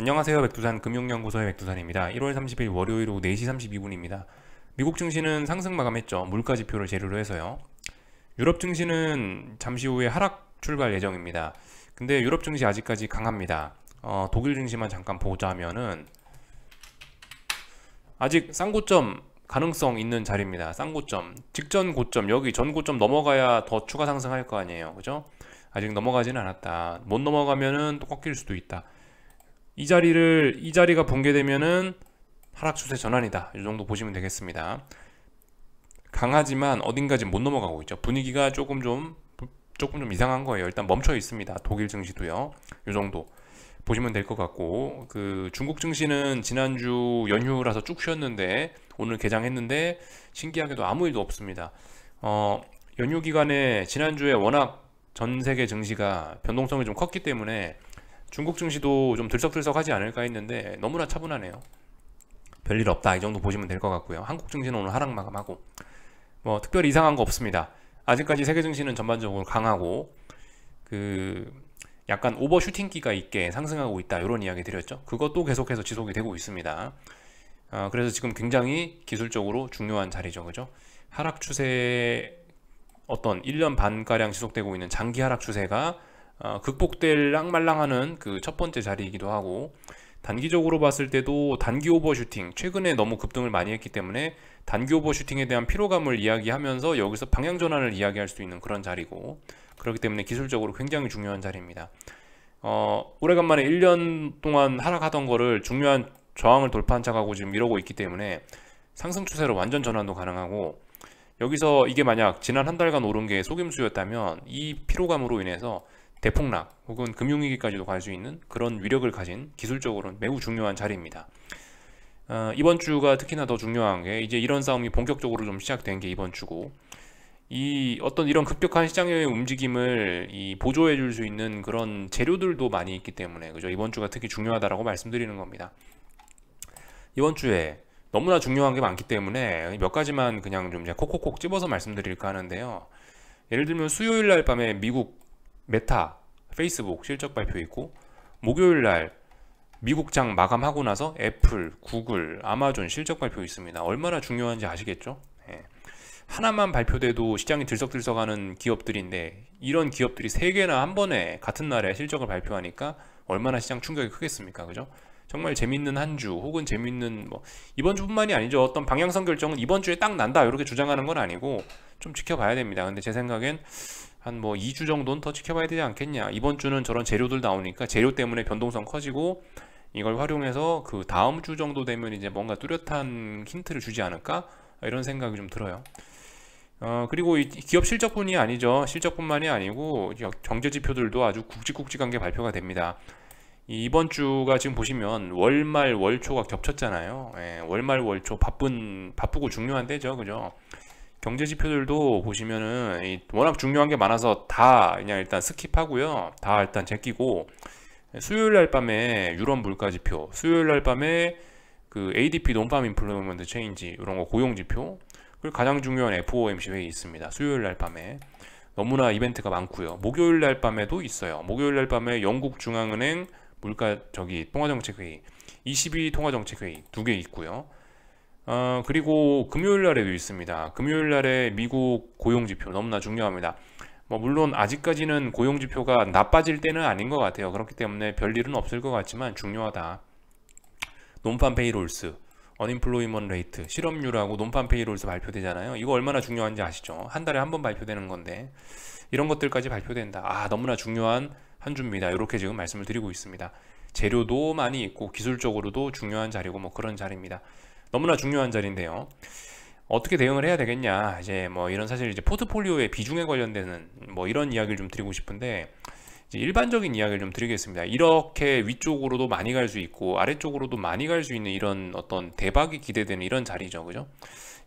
안녕하세요. 백두산 금융연구소의 백두산입니다. 1월 30일 월요일 오후 4시 32분입니다. 미국 증시는 상승 마감했죠. 물가 지표를 재료로 해서요. 유럽 증시는 잠시 후에 하락 출발 예정입니다. 근데 유럽 증시 아직까지 강합니다. 독일 증시만 잠깐 보자면은 아직 쌍고점 가능성 있는 자리입니다. 쌍고점, 직전 고점, 여기 전 고점 넘어가야 더 추가 상승할 거 아니에요. 그죠? 아직 넘어가지는 않았다. 못 넘어가면은 또 꺾일 수도 있다. 이 자리가 붕괴되면은 하락 추세 전환이다. 이 정도 보시면 되겠습니다. 강하지만 어딘가지 못 넘어가고 있죠. 분위기가 조금 좀 이상한 거예요. 일단 멈춰 있습니다. 독일 증시도요. 이 정도 보시면 될 것 같고, 그 중국 증시는 지난주 연휴라서 쭉 쉬었는데 오늘 개장했는데 신기하게도 아무 일도 없습니다. 연휴 기간에 지난주에 워낙 전 세계 증시가 변동성이 좀 컸기 때문에 중국 증시도 좀 들썩들썩하지 않을까 했는데 너무나 차분하네요. 별일 없다, 이 정도 보시면 될 것 같고요. 한국 증시는 오늘 하락 마감하고 뭐 특별히 이상한 거 없습니다. 아직까지 세계 증시는 전반적으로 강하고 그 약간 오버슈팅기가 있게 상승하고 있다, 이런 이야기 드렸죠. 그것도 계속해서 지속이 되고 있습니다. 그래서 지금 굉장히 기술적으로 중요한 자리죠. 그죠? 하락 추세, 어떤 1년 반가량 지속되고 있는 장기 하락 추세가 극복될 랑말랑하는 그 첫 번째 자리이기도 하고, 단기적으로 봤을 때도 단기 오버슈팅, 최근에 너무 급등을 많이 했기 때문에 단기 오버슈팅에 대한 피로감을 이야기하면서 여기서 방향 전환을 이야기할 수 있는 그런 자리고, 그렇기 때문에 기술적으로 굉장히 중요한 자리입니다. 오래간만에 1년 동안 하락하던 거를 중요한 저항을 돌파한 척하고 지금 이러고 있기 때문에 상승 추세로 완전 전환도 가능하고, 여기서 이게 만약 지난 한 달간 오른 게 속임수였다면 이 피로감으로 인해서 대폭락 혹은 금융위기까지도 갈 수 있는 그런 위력을 가진 기술적으로는 매우 중요한 자리입니다. 이번 주가 특히나 더 중요한 게, 이제 이런 싸움이 본격적으로 좀 시작된 게 이번 주고, 이 어떤 이런 급격한 시장의 움직임을 보조해 줄 수 있는 그런 재료들도 많이 있기 때문에, 그죠? 이번 주가 특히 중요하다라고 말씀드리는 겁니다. 이번 주에 너무나 중요한 게 많기 때문에 몇 가지만 그냥 좀 콕콕콕 집어서 말씀드릴까 하는데요. 예를 들면 수요일 날 밤에 미국 메타, 페이스북 실적 발표 있고, 목요일 날 미국 장 마감하고 나서 애플, 구글, 아마존 실적 발표 있습니다. 얼마나 중요한지 아시겠죠? 예. 하나만 발표돼도 시장이 들썩들썩하는 기업들인데, 이런 기업들이 3개나 한 번에 같은 날에 실적을 발표하니까 얼마나 시장 충격이 크겠습니까? 그죠? 정말 재밌는 한 주, 혹은 재밌는 이번 주뿐만이 아니죠. 어떤 방향성 결정은 이번 주에 딱 난다, 이렇게 주장하는 건 아니고 좀 지켜봐야 됩니다. 근데 제 생각엔 한 2주 정도는 더 지켜봐야 되지 않겠냐. 이번 주는 저런 재료들 나오니까 재료 때문에 변동성 커지고, 이걸 활용해서 그 다음 주 정도 되면 이제 뭔가 뚜렷한 힌트를 주지 않을까, 이런 생각이 좀 들어요. 그리고 이 기업 실적뿐이 아니죠. 실적뿐만이 아니고 경제 지표들도 아주 굵직굵직한 게 발표가 됩니다. 이번 주가 지금 보시면 월말 월초가 겹쳤잖아요. 예, 월말 월초 바쁘고 중요한 때죠. 그죠? 경제 지표들도 보시면은 워낙 중요한 게 많아서 다 그냥 일단 스킵하고요. 다 일단 제끼고, 수요일 날 밤에 유럽 물가 지표, 수요일 날 밤에 그 ADP 논팜 인플로이먼트 체인지, 이런 거 고용 지표, 그리고 가장 중요한 FOMC 회의 있습니다. 수요일 날 밤에 너무나 이벤트가 많고요. 목요일 날 밤에도 있어요. 목요일 날 밤에 영국 중앙은행 물가 통화정책 회의, 22 통화정책 회의 2개 있고요. 그리고 금요일 날에도 있습니다. 금요일 날에 미국 고용지표 너무나 중요합니다. 물론 아직까지는 고용지표가 나빠질 때는 아닌 것 같아요. 그렇기 때문에 별일은 없을 것 같지만 중요하다. 논팜 페이롤스, 언임플로이먼트 레이트, 실업률하고 논팜 페이롤스 발표되잖아요. 이거 얼마나 중요한지 아시죠? 한 달에 한 번 발표되는 건데 이런 것들까지 발표된다. 너무나 중요한 한 주입니다. 이렇게 지금 말씀을 드리고 있습니다. 재료도 많이 있고 기술적으로도 중요한 자리고 그런 자리입니다. 너무나 중요한 자리인데요. 어떻게 대응을 해야 되겠냐, 이제 이런, 사실 이제 포트폴리오의 비중에 관련되는 이런 이야기를 좀 드리고 싶은데, 이제 일반적인 이야기를 좀 드리겠습니다. 이렇게 위쪽으로도 많이 갈 수 있고 아래쪽으로도 많이 갈 수 있는 이런 어떤 대박이 기대되는 이런 자리죠. 그죠?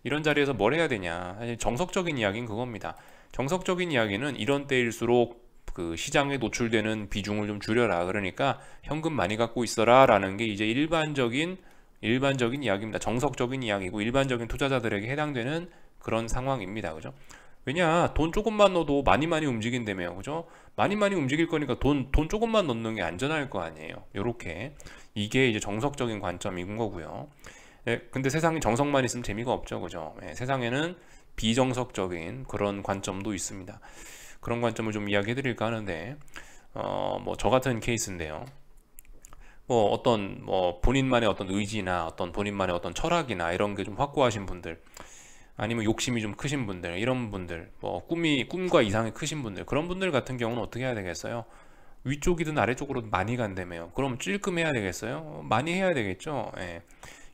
이런 자리에서 뭘 해야 되냐, 사실 정석적인 이야기는 그겁니다. 정석적인 이야기는 이런 때일수록 그 시장에 노출되는 비중을 좀 줄여라, 그러니까 현금 많이 갖고 있어라 라는 게 이제 일반적인 이야기입니다. 정석적인 이야기고 일반적인 투자자들에게 해당되는 그런 상황입니다. 그죠? 왜냐, 돈 조금만 넣어도 많이 많이 움직인다며요. 그죠? 많이 많이 움직일 거니까 돈 조금만 넣는 게 안전할 거 아니에요. 요렇게. 이게 이제 정석적인 관점인 거고요. 예, 근데 세상에 정석만 있으면 재미가 없죠. 그죠? 예, 세상에는 비정석적인 그런 관점도 있습니다. 그런 관점을 좀 이야기해 드릴까 하는데, 뭐 저 같은 케이스인데요. 뭐 어떤 뭐 본인만의 어떤 의지나 어떤 본인만의 어떤 철학이나 이런 게 좀 확고하신 분들, 아니면 욕심이 좀 크신 분들, 이런 분들, 뭐 꿈과 이상이 크신 분들, 그런 분들 같은 경우는 어떻게 해야 되겠어요? 위쪽이든 아래쪽으로 많이 간다며요. 그럼 찔끔 해야 되겠어요? 많이 해야 되겠죠. 예.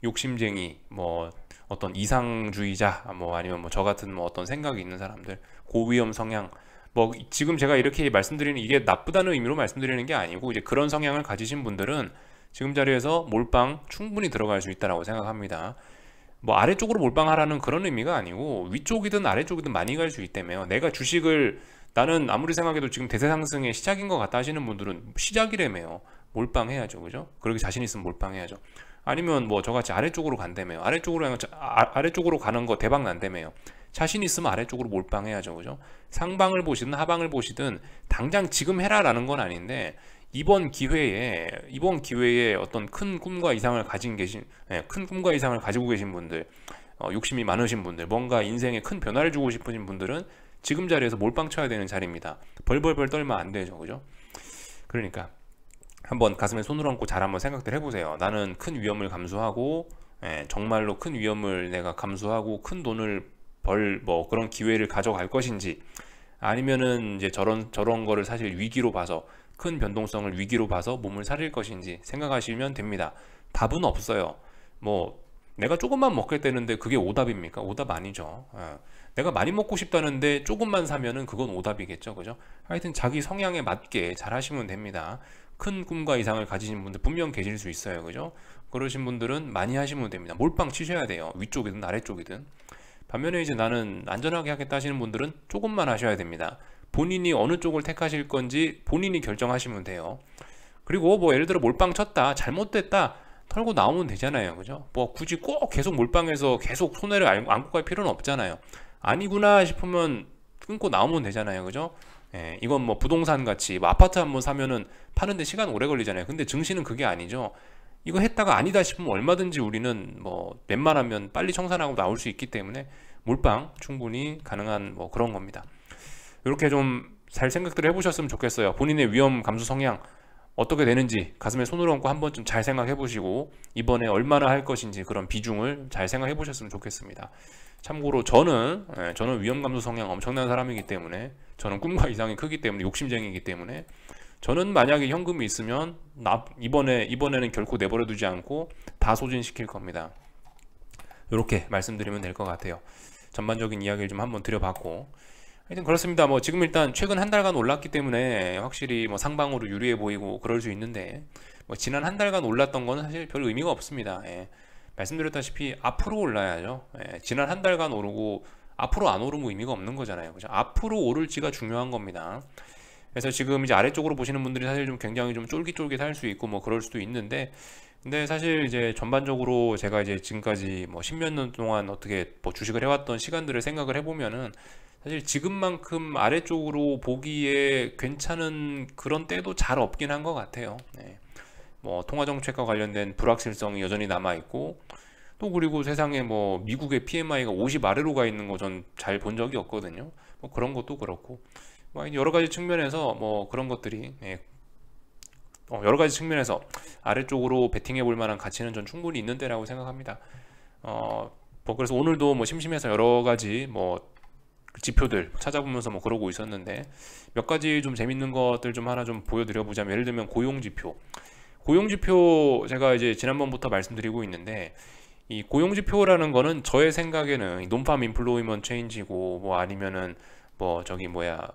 욕심쟁이, 뭐 어떤 이상주의자, 뭐 아니면 뭐 저 같은 뭐 어떤 생각이 있는 사람들, 고위험 성향, 뭐 지금 제가 이렇게 말씀드리는 이게 나쁘다는 의미로 말씀드리는 게 아니고, 이제 그런 성향을 가지신 분들은 지금 자리에서 몰빵 충분히 들어갈 수 있다라고 생각합니다. 뭐 아래쪽으로 몰빵하라는 그런 의미가 아니고, 위쪽이든 아래쪽이든 많이 갈 수 있다며요. 내가 주식을, 나는 아무리 생각해도 지금 대세 상승의 시작인 것 같다 하시는 분들은 시작이라며요. 몰빵해야죠. 그죠? 그렇게 자신 있으면 몰빵해야죠. 아니면 뭐 저같이 아래쪽으로 간다며요. 아래쪽으로 가는 거 대박 난다며요. 자신 있으면 아래쪽으로 몰빵해야죠. 그죠? 상방을 보시든 하방을 보시든 당장 지금 해라라는 건 아닌데, 이번 기회에 어떤 큰 꿈과 이상을 큰 꿈과 이상을 가지고 계신 분들, 욕심이 많으신 분들, 뭔가 인생에 큰 변화를 주고 싶으신 분들은 지금 자리에서 몰빵 쳐야 되는 자리입니다. 벌벌벌 떨면 안 되죠. 그죠? 그러니까 한번 가슴에 손을 얹고 잘 한번 생각들 해보세요. 나는 큰 위험을 감수하고, 정말로 큰 위험을 내가 감수하고 큰 돈을 뭐 그런 기회를 가져갈 것인지, 아니면은 이제 저런 거를 사실 위기로 봐서, 큰 변동성을 위기로 봐서 몸을 사릴 것인지 생각하시면 됩니다. 답은 없어요. 뭐 내가 조금만 먹겠다는데 그게 오답입니까? 오답 아니죠. 내가 많이 먹고 싶다는데 조금만 사면은 그건 오답이겠죠. 그죠? 하여튼 자기 성향에 맞게 잘 하시면 됩니다. 큰 꿈과 이상을 가지신 분들 분명 계실 수 있어요. 그죠? 그러신 분들은 많이 하시면 됩니다. 몰빵 치셔야 돼요. 위쪽이든 아래쪽이든. 반면에 이제 나는 안전하게 하겠다 하시는 분들은 조금만 하셔야 됩니다. 본인이 어느 쪽을 택하실 건지 본인이 결정하시면 돼요. 그리고 뭐 예를 들어 몰빵 쳤다, 잘못됐다, 털고 나오면 되잖아요. 그죠? 뭐 굳이 꼭 계속 몰빵해서 계속 손해를 안고 갈 필요는 없잖아요. 아니구나 싶으면 끊고 나오면 되잖아요. 그죠? 예, 이건 뭐 부동산 같이 뭐 아파트 한번 사면은 파는데 시간 오래 걸리잖아요. 근데 증시는 그게 아니죠. 이거 했다가 아니다 싶으면 얼마든지 우리는 뭐 웬만하면 빨리 청산하고 나올 수 있기 때문에 몰빵 충분히 가능한 뭐 그런 겁니다. 이렇게 좀 잘 생각들을 해보셨으면 좋겠어요. 본인의 위험 감수 성향 어떻게 되는지 가슴에 손을 얹고 한 번쯤 잘 생각해 보시고, 이번에 얼마나 할 것인지 그런 비중을 잘 생각해 보셨으면 좋겠습니다. 참고로 저는 위험 감수 성향 엄청난 사람이기 때문에, 저는 꿈과 이상이 크기 때문에, 욕심쟁이기 때문에, 저는 만약에 현금이 있으면 이번에는 결코 내버려 두지 않고 다 소진시킬 겁니다. 이렇게 말씀드리면 될 것 같아요. 전반적인 이야기를 좀 한번 드려봤고, 하여튼 그렇습니다. 뭐 지금 일단 최근 한 달간 올랐기 때문에 확실히 뭐 상방으로 유리해 보이고 그럴 수 있는데, 뭐 지난 한 달간 올랐던 거는 사실 별 의미가 없습니다. 말씀드렸다시피 앞으로 올라야죠. 지난 한 달간 오르고 앞으로 안 오르면 의미가 없는 거잖아요. 그죠? 앞으로 오를지가 중요한 겁니다. 그래서 지금 이제 아래쪽으로 보시는 분들이 사실 좀 굉장히 좀 쫄깃쫄깃할 수 있고 뭐 그럴 수도 있는데, 근데 사실 이제 전반적으로 제가 이제 지금까지 뭐 십몇 년 동안 어떻게 뭐 주식을 해왔던 시간들을 생각을 해보면은, 사실 지금만큼 아래쪽으로 보기에 괜찮은 그런 때도 잘 없긴 한 것 같아요. 뭐 통화정책과 관련된 불확실성이 여전히 남아 있고, 또 그리고 세상에 뭐 미국의 PMI가 50 아래로 가 있는 거 전 잘 본 적이 없거든요. 뭐 그런 것도 그렇고, 뭐 여러 가지 측면에서 뭐 그런 것들이, 여러 가지 측면에서 아래쪽으로 베팅해 볼 만한 가치는 전 충분히 있는 데라고 생각합니다. 뭐 그래서 오늘도 뭐 심심해서 여러 가지 뭐 지표들 찾아보면서 뭐 그러고 있었는데, 몇 가지 좀 재밌는 것들 좀 하나 좀 보여드려 보자면, 예를 들면 고용지표 제가 이제 지난번부터 말씀드리고 있는데, 이 고용지표라는 거는 저의 생각에는 논팜 인플로이먼트 체인지고, 뭐 아니면은 뭐 저기 뭐야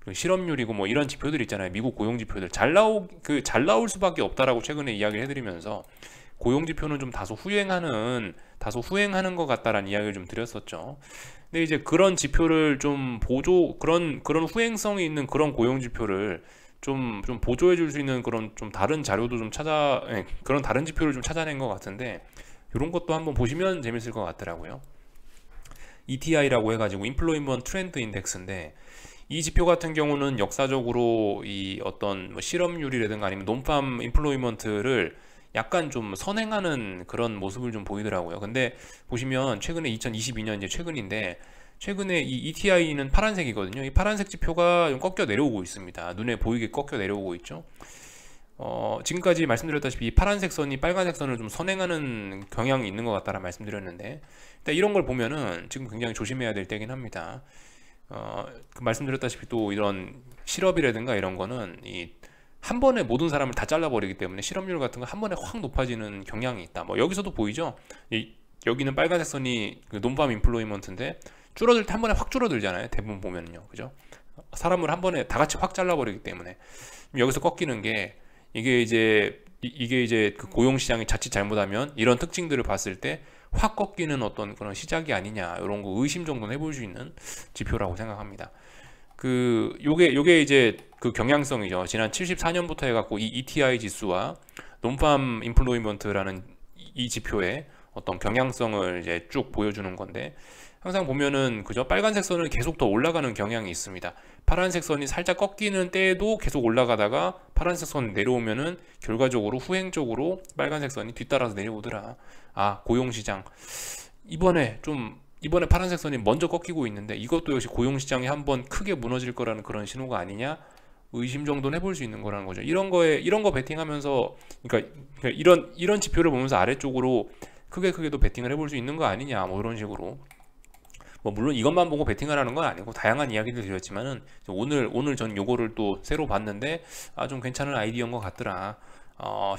그 실업률이고 뭐 이런 지표들 있잖아요. 미국 고용지표들 잘 나올 수밖에 없다라고 최근에 이야기를 해드리면서, 고용지표는 좀 다소 후행하는 것 같다라는 이야기를 좀 드렸었죠. 근데 이제 그런 지표를 좀 그런 후행성이 있는 그런 고용지표를 좀 보조해 줄 수 있는 그런 좀 다른 자료도 좀 그런 다른 지표를 좀 찾아낸 것 같은데, 이런 것도 한번 보시면 재밌을 것 같더라고요. ETI라고 해가지고 Employment Trend Index인데, 이 지표 같은 경우는 역사적으로 이 어떤 뭐 실업률이라든가 아니면 논팜 인플로이먼트를 약간 좀 선행하는 그런 모습을 좀 보이더라고요. 근데 보시면 최근에 2022년 이제 최근인데, 최근에 이 ETI는 파란색이거든요. 이 파란색 지표가 좀 꺾여 내려오고 있습니다. 눈에 보이게 꺾여 내려오고 있죠. 지금까지 말씀드렸다시피 이 파란색 선이 빨간색 선을 좀 선행하는 경향이 있는 것 같다라 말씀드렸는데, 일단 이런 걸 보면은 지금 굉장히 조심해야 될 때긴 합니다. 말씀드렸다시피 또 이런 실업이라든가 이런 거는 한 번에 모든 사람을 다 잘라버리기 때문에 실업률 같은 거 한 번에 확 높아지는 경향이 있다. 뭐 여기서도 보이죠? 여기는 빨간색 선이 그 논팜 인플로이먼트인데, 줄어들 때 한 번에 확 줄어들잖아요. 대부분 보면요, 그죠? 사람을 한 번에 다 같이 확 잘라버리기 때문에 여기서 꺾이는 게, 이게 이제 그 고용 시장이 자칫 잘못하면 이런 특징들을 봤을 때 확 꺾이는 어떤 그런 시작이 아니냐, 이런 거 의심 정도는 해볼 수 있는 지표라고 생각합니다. 요게 이제 그 경향성이죠. 지난 74년부터 해갖고 이 ETI 지수와 논팜 인플로이먼트라는 이 지표의 어떤 경향성을 이제 쭉 보여주는 건데, 항상 보면은 그죠, 빨간색 선은 계속 더 올라가는 경향이 있습니다. 파란색 선이 살짝 꺾이는 때에도 계속 올라가다가 파란색 선 내려오면은 결과적으로 후행적으로 빨간색 선이 뒤따라서 내려오더라. 고용시장 이번에 파란색 선이 먼저 꺾이고 있는데, 이것도 역시 고용시장이 한번 크게 무너질 거라는 그런 신호가 아니냐, 의심 정도는 해볼 수 있는 거라는 거죠. 이런 거 베팅하면서, 그러니까 이런 지표를 보면서 아래쪽으로 크게도 베팅을 해볼 수 있는 거 아니냐, 뭐 이런 식으로. 뭐 물론 이것만 보고 베팅을 하는 건 아니고 다양한 이야기를 드렸지만은, 오늘 전 요거를 또 새로 봤는데 좀 괜찮은 아이디어인 것 같더라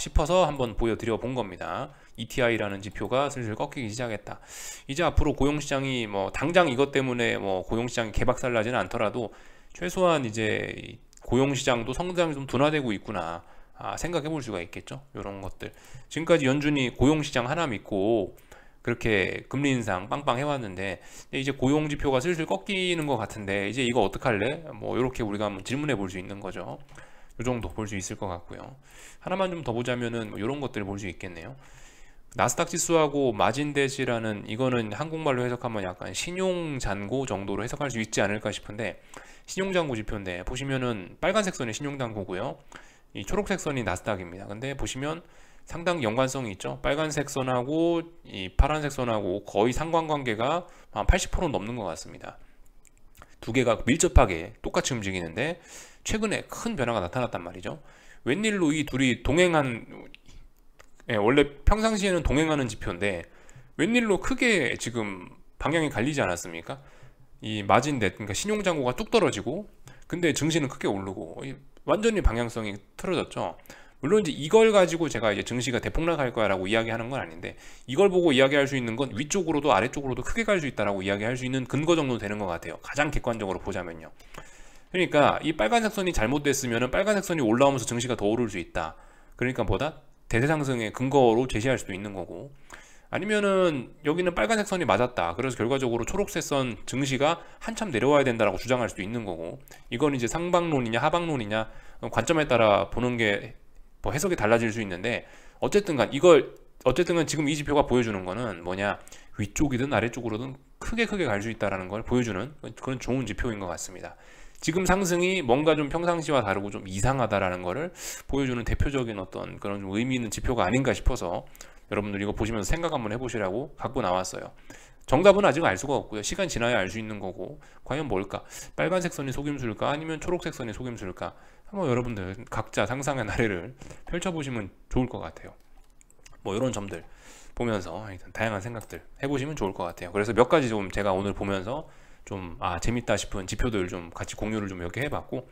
싶어서 한번 보여드려 본 겁니다. ETI라는 지표가 슬슬 꺾이기 시작했다. 이제 앞으로 고용시장이 뭐 당장 이것 때문에 뭐 고용시장이 개박살 나지는 않더라도 최소한 이제 고용시장도 성장이 좀 둔화되고 있구나, 생각해 볼 수가 있겠죠. 이런 것들 지금까지 연준이 고용시장 하나 믿고 그렇게 금리 인상 빵빵 해왔는데, 이제 고용 지표가 슬슬 꺾이는 것 같은데 이제 이거 어떡할래? 뭐 이렇게 우리가 한번 질문해 볼 수 있는 거죠. 이 정도 볼 수 있을 것 같고요. 하나만 좀 더 보자면은 뭐 이런 것들을 볼 수 있겠네요. 나스닥 지수하고 마진댓이라는, 이거는 한국말로 해석하면 약간 신용잔고 정도로 해석할 수 있지 않을까 싶은데, 신용잔고 지표인데 보시면은 빨간색 선이 신용잔고고요, 이 초록색 선이 나스닥입니다. 근데 보시면 상당히 연관성이 있죠. 빨간색 선하고 이 파란색 선하고 거의 상관관계가 한 80% 넘는 것 같습니다. 두 개가 밀접하게 똑같이 움직이는데 최근에 큰 변화가 나타났단 말이죠. 웬일로 이 둘이 원래 평상시에는 동행하는 지표인데 웬일로 크게 지금 방향이 갈리지 않았습니까? 이 마진댓, 그러니까 신용잔고가 뚝 떨어지고, 근데 증시는 크게 오르고, 완전히 방향성이 틀어졌죠. 물론 이제 이걸 가지고 제가 이제 증시가 대폭락할 거야라고 이야기하는 건 아닌데, 이걸 보고 이야기할 수 있는 건 위쪽으로도 아래쪽으로도 크게 갈 수 있다라고 이야기할 수 있는 근거 정도 되는 것 같아요. 가장 객관적으로 보자면요. 그러니까 이 빨간색 선이 잘못됐으면 빨간색 선이 올라오면서 증시가 더 오를 수 있다. 그러니까 뭐다? 대대상승의 근거로 제시할 수도 있는 거고, 아니면은 여기는 빨간색 선이 맞았다, 그래서 결과적으로 초록색 선 증시가 한참 내려와야 된다라고 주장할 수도 있는 거고, 이건 이제 상방론이냐 하방론이냐 관점에 따라 보는 게 뭐 해석이 달라질 수 있는데, 어쨌든 간 지금 이 지표가 보여주는 거는 뭐냐, 위쪽이든 아래쪽으로든 크게 갈 수 있다라는 걸 보여주는 그런 좋은 지표인 것 같습니다. 지금 상승이 뭔가 좀 평상시와 다르고 좀 이상하다라는 거를 보여주는 대표적인 어떤 그런 좀 의미 있는 지표가 아닌가 싶어서 여러분들 이거 보시면서 생각 한번 해보시라고 갖고 나왔어요. 정답은 아직 알 수가 없고요. 시간 지나야 알 수 있는 거고, 과연 뭘까? 빨간색 선이 속임수일까? 아니면 초록색 선이 속임수일까? 한번 여러분들 각자 상상의 나래를 펼쳐보시면 좋을 것 같아요. 뭐 이런 점들 보면서 일단 다양한 생각들 해보시면 좋을 것 같아요. 그래서 몇 가지 좀 제가 오늘 보면서 좀 재밌다 싶은 지표들 좀 같이 공유를 좀 몇 개 해봤고,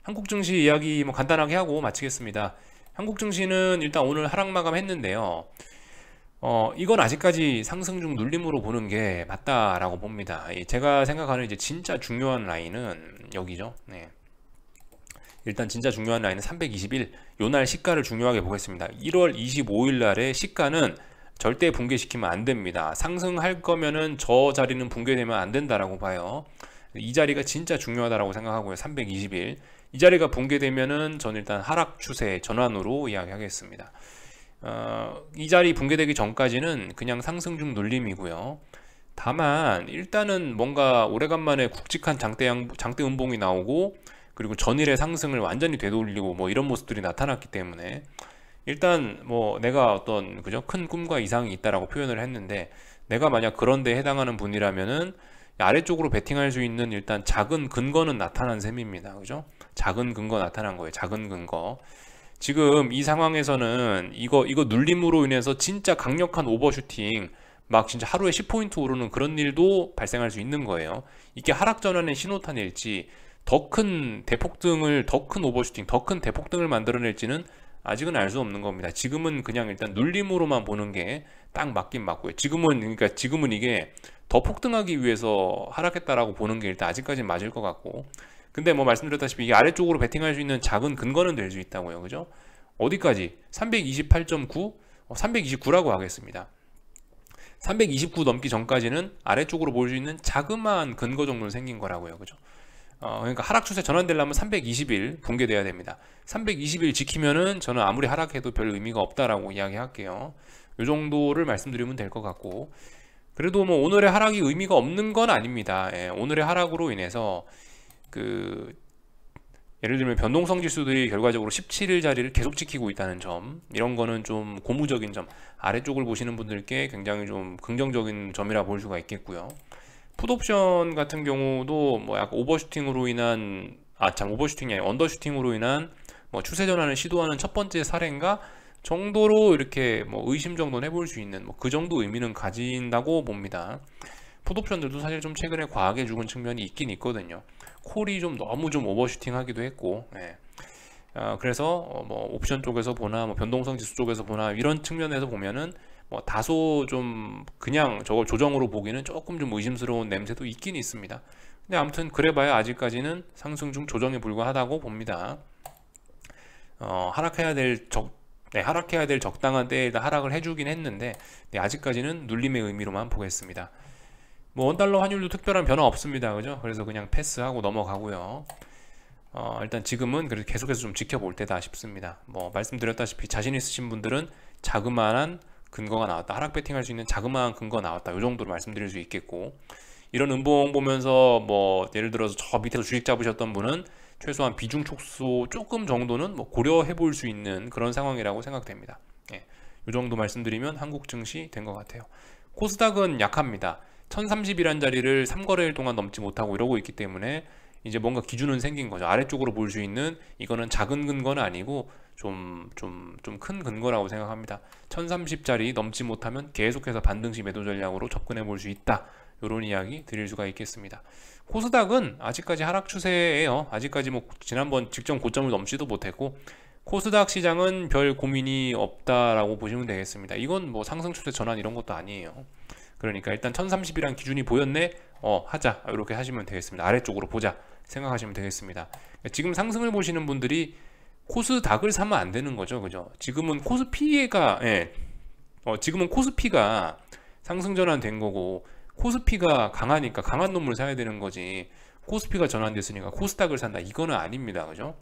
한국 증시 이야기 뭐 간단하게 하고 마치겠습니다. 한국 증시는 일단 오늘 하락 마감했는데요. 이건 아직까지 상승 중 눌림으로 보는 게 맞다라고 봅니다. 제가 생각하는 이제 진짜 중요한 라인은 여기죠. 네. 일단 진짜 중요한 라인은 321, 요날 시가를 중요하게 보겠습니다. 1월 25일 날의 시가는 절대 붕괴시키면 안 됩니다. 상승할 거면은 저 자리는 붕괴되면 안 된다라고 봐요. 이 자리가 진짜 중요하다라고 생각하고요. 321, 이 자리가 붕괴되면은 전 일단 하락 추세 전환으로 이야기하겠습니다. 이 자리 붕괴되기 전까지는 그냥 상승 중 눌림이고요. 다만 일단은 뭔가 오래간만에 굵직한 장대 음봉이 나오고 그리고 전일의 상승을 완전히 되돌리고 뭐 이런 모습들이 나타났기 때문에 일단 뭐 내가 어떤 그죠 큰 꿈과 이상이 있다라고 표현을 했는데, 내가 만약 그런 데 해당하는 분이라면은 아래쪽으로 베팅할 수 있는 일단 작은 근거는 나타난 셈입니다. 그죠? 작은 근거 나타난 거예요. 작은 근거. 지금 이 상황에서는 이거 눌림으로 인해서 진짜 강력한 오버슈팅, 막 진짜 하루에 10포인트 오르는 그런 일도 발생할 수 있는 거예요. 이게 하락 전환의 신호탄일지, 더 큰 대폭등을, 더 큰 오버슈팅, 더 큰 대폭등을 만들어낼지는 아직은 알 수 없는 겁니다. 지금은 그냥 일단 눌림으로만 보는 게 딱 맞긴 맞고요. 지금은 이게 더 폭등하기 위해서 하락했다라고 보는 게 일단 아직까지는 맞을 것 같고, 근데 뭐 말씀드렸다시피 이게 아래쪽으로 베팅할 수 있는 작은 근거는 될 수 있다고요. 그죠? 어디까지? 328.9? 329라고 하겠습니다. 329 넘기 전까지는 아래쪽으로 볼 수 있는 자그마한 근거 정도는 생긴 거라고요. 그죠? 그러니까 하락 추세 전환되려면 320일 붕괴돼야 됩니다. 320일 지키면은 저는 아무리 하락해도 별 의미가 없다라고 이야기할게요. 이 정도를 말씀드리면 될 것 같고, 그래도 뭐 오늘의 하락이 의미가 없는 건 아닙니다. 예, 오늘의 하락으로 인해서 예를 들면 변동성 지수들이 결과적으로 17일 자리를 계속 지키고 있다는 점, 이런 거는 좀 고무적인 점, 아래쪽을 보시는 분들께 굉장히 좀 긍정적인 점이라 볼 수가 있겠고요. 풋옵션 같은 경우도 뭐 약간 오버슈팅으로 인한, 오버슈팅이 아니라 언더슈팅으로 인한 뭐 추세 전환을 시도하는 첫 번째 사례인가 정도로 이렇게 뭐 의심 정도는 해볼 수 있는 뭐 그 정도 의미는 가진다고 봅니다. 풋옵션들도 사실 좀 최근에 과하게 죽은 측면이 있긴 있거든요. 콜이 좀 너무 좀 오버슈팅 하기도 했고, 예. 그래서 뭐 옵션 쪽에서 보나 뭐 변동성 지수 쪽에서 보나 이런 측면에서 보면은 뭐 다소 좀 그냥 저걸 조정으로 보기는 조금 좀 의심스러운 냄새도 있긴 있습니다. 근데 아무튼 그래봐야 아직까지는 상승 중 조정에 불과하다고 봅니다. 하락해야 될 적당한 때에 하락을 해주긴 했는데, 네, 아직까지는 눌림의 의미로만 보겠습니다. 뭐 원달러 환율도 특별한 변화 없습니다. 그죠? 그래서 그냥 패스하고 넘어가고요. 일단 지금은 그래도 계속해서 좀 지켜볼 때다 싶습니다. 뭐 말씀드렸다시피 자신 있으신 분들은 자그마한 근거가 나왔다, 하락 베팅할 수 있는 자그마한 근거가 나왔다, 이 정도로 말씀드릴 수 있겠고, 이런 음봉 보면서 뭐 예를 들어서 저 밑에서 주식 잡으셨던 분은 최소한 비중 축소 조금 정도는 뭐 고려해 볼 수 있는 그런 상황이라고 생각됩니다. 예, 이 정도 말씀드리면 한국 증시 된 것 같아요. 코스닥은 약합니다. 1030이란 자리를 3거래일 동안 넘지 못하고 이러고 있기 때문에 이제 뭔가 기준은 생긴 거죠. 아래쪽으로 볼 수 있는, 이거는 작은 근거는 아니고 좀 큰 근거라고 생각합니다. 1030짜리 넘지 못하면 계속해서 반등시 매도 전략으로 접근해 볼 수 있다, 이런 이야기 드릴 수가 있겠습니다. 코스닥은 아직까지 하락 추세예요. 아직까지 뭐 지난번 직전 고점을 넘지도 못했고, 코스닥 시장은 별 고민이 없다라고 보시면 되겠습니다. 이건 뭐 상승 추세 전환 이런 것도 아니에요. 그러니까 일단 1030이란 기준이 보였네, 하자, 이렇게 하시면 되겠습니다. 아래쪽으로 보자 생각하시면 되겠습니다. 지금 상승을 보시는 분들이 코스닥을 사면 안 되는 거죠. 그죠? 지금은 코스피가 지금은 코스피가 상승 전환된 거고, 코스피가 강하니까 강한 놈을 사야 되는 거지, 코스피가 전환됐으니까 코스닥을 산다, 이거는 아닙니다. 그죠?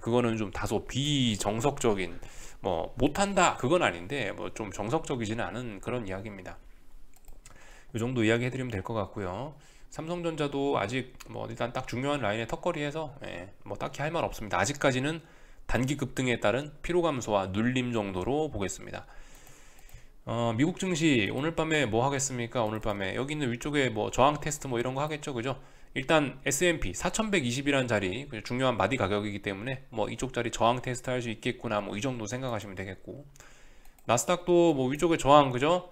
그거는 좀 다소 비정석적인, 뭐 못한다 그건 아닌데 뭐 좀 정석적이지는 않은 그런 이야기입니다. 이 정도 이야기 해드리면 될 것 같고요. 삼성전자도 아직 뭐 일단 딱 중요한 라인에 턱걸이해서 뭐 딱히 할 말 없습니다. 아직까지는 단기 급등에 따른 피로 감소와 눌림 정도로 보겠습니다. 미국 증시 오늘 밤에 뭐 하겠습니까? 오늘 밤에 여기 있는 위쪽에 뭐 저항 테스트 뭐 이런 거 하겠죠, 그죠? 일단 S&P 4120이라는 자리 중요한 마디 가격이기 때문에 뭐 이쪽 자리 저항 테스트 할 수 있겠구나, 뭐 이 정도 생각하시면 되겠고, 나스닥도 뭐 위쪽에 저항, 그죠?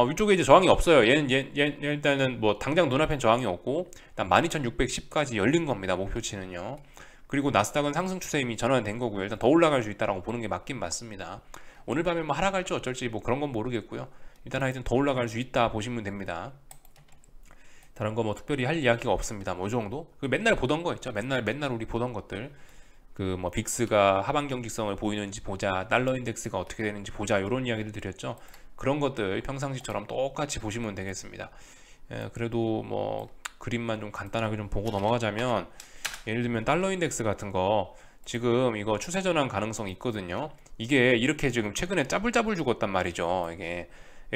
위쪽에 이제 저항이 없어요. 얘는 일단은 뭐 당장 눈앞엔 저항이 없고 일단 12,610까지 열린 겁니다. 목표치는요. 그리고 나스닥은 상승 추세 이미 전환된 거고요. 일단 더 올라갈 수 있다라고 보는 게 맞긴 맞습니다. 오늘 밤에 뭐 하락할지 어쩔지 뭐 그런 건 모르겠고요. 일단 하여튼 더 올라갈 수 있다 보시면 됩니다. 다른 거 뭐 특별히 할 이야기가 없습니다. 뭐 이 정도? 그 맨날 보던 거 있죠. 맨날 우리 보던 것들. 그 뭐 빅스가 하방 경직성을 보이는지 보자, 달러 인덱스가 어떻게 되는지 보자, 이런 이야기를 드렸죠. 그런 것들 평상시처럼 똑같이 보시면 되겠습니다. 그래도 뭐 그림만 좀 간단하게 좀 보고 넘어가자면, 예를 들면 달러 인덱스 같은 거 지금 이거 추세 전환 가능성이 있거든요. 이게 이렇게 지금 최근에 짜불짜불 죽었단 말이죠. 이게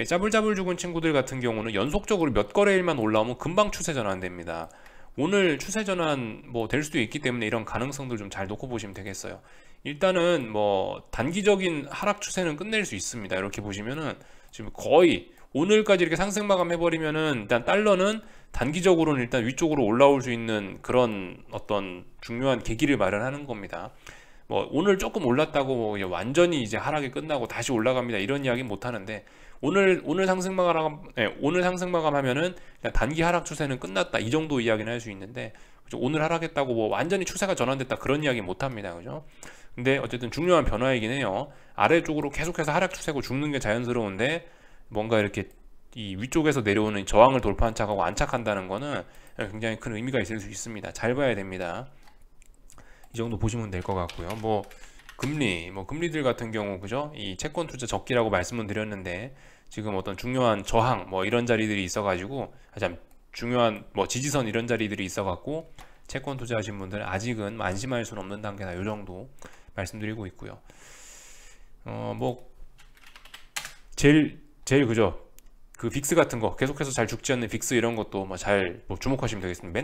짜불짜불 죽은 친구들 같은 경우는 연속적으로 몇 거래일만 올라오면 금방 추세 전환됩니다. 오늘 추세 전환 뭐 될 수도 있기 때문에 이런 가능성들 좀 잘 놓고 보시면 되겠어요. 일단은 뭐 단기적인 하락 추세는 끝낼 수 있습니다. 이렇게 보시면은 지금 거의 오늘까지 이렇게 상승 마감 해버리면은 일단 달러는 단기적으로는 일단 위쪽으로 올라올 수 있는 그런 어떤 중요한 계기를 마련하는 겁니다. 뭐 오늘 조금 올랐다고 뭐 완전히 이제 하락이 끝나고 다시 올라갑니다 이런 이야기 못 하는데, 오늘 상승 마감, 오늘 상승 마감하면은 그냥 단기 하락 추세는 끝났다 이 정도 이야기는 할 수 있는데, 그죠? 오늘 하락했다고 뭐 완전히 추세가 전환됐다 그런 이야기 못 합니다. 그죠? 근데 어쨌든 중요한 변화이긴 해요. 아래쪽으로 계속해서 하락 추세고 죽는 게 자연스러운데, 뭔가 이렇게 이 위쪽에서 내려오는 저항을 돌파한착하고 안착한다는 거는 굉장히 큰 의미가 있을 수 있습니다. 잘 봐야 됩니다. 이 정도 보시면 될 것 같고요. 뭐 금리들 같은 경우, 그죠? 이 채권 투자 적기라고 말씀을 드렸는데, 지금 어떤 중요한 저항 뭐 이런 자리들이 있어가지고, 참 중요한 뭐 지지선 이런 자리들이 있어갖고 채권 투자하신 분들 아직은 안심할 수는 없는 단계다. 이 정도 말씀드리고 있고요. 뭐 제일 그죠? 그 빅스 같은 거 계속해서 잘 죽지 않는 빅스 이런 것도 뭐 잘 주목하시면 되겠습니다.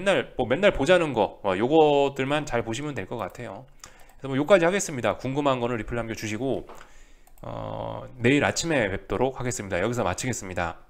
맨날 보자는 거 요것들만 잘 보시면 될 것 같아요. 그래서 뭐 요까지 하겠습니다. 궁금한 거는 리플 남겨주시고 내일 아침에 뵙도록 하겠습니다. 여기서 마치겠습니다.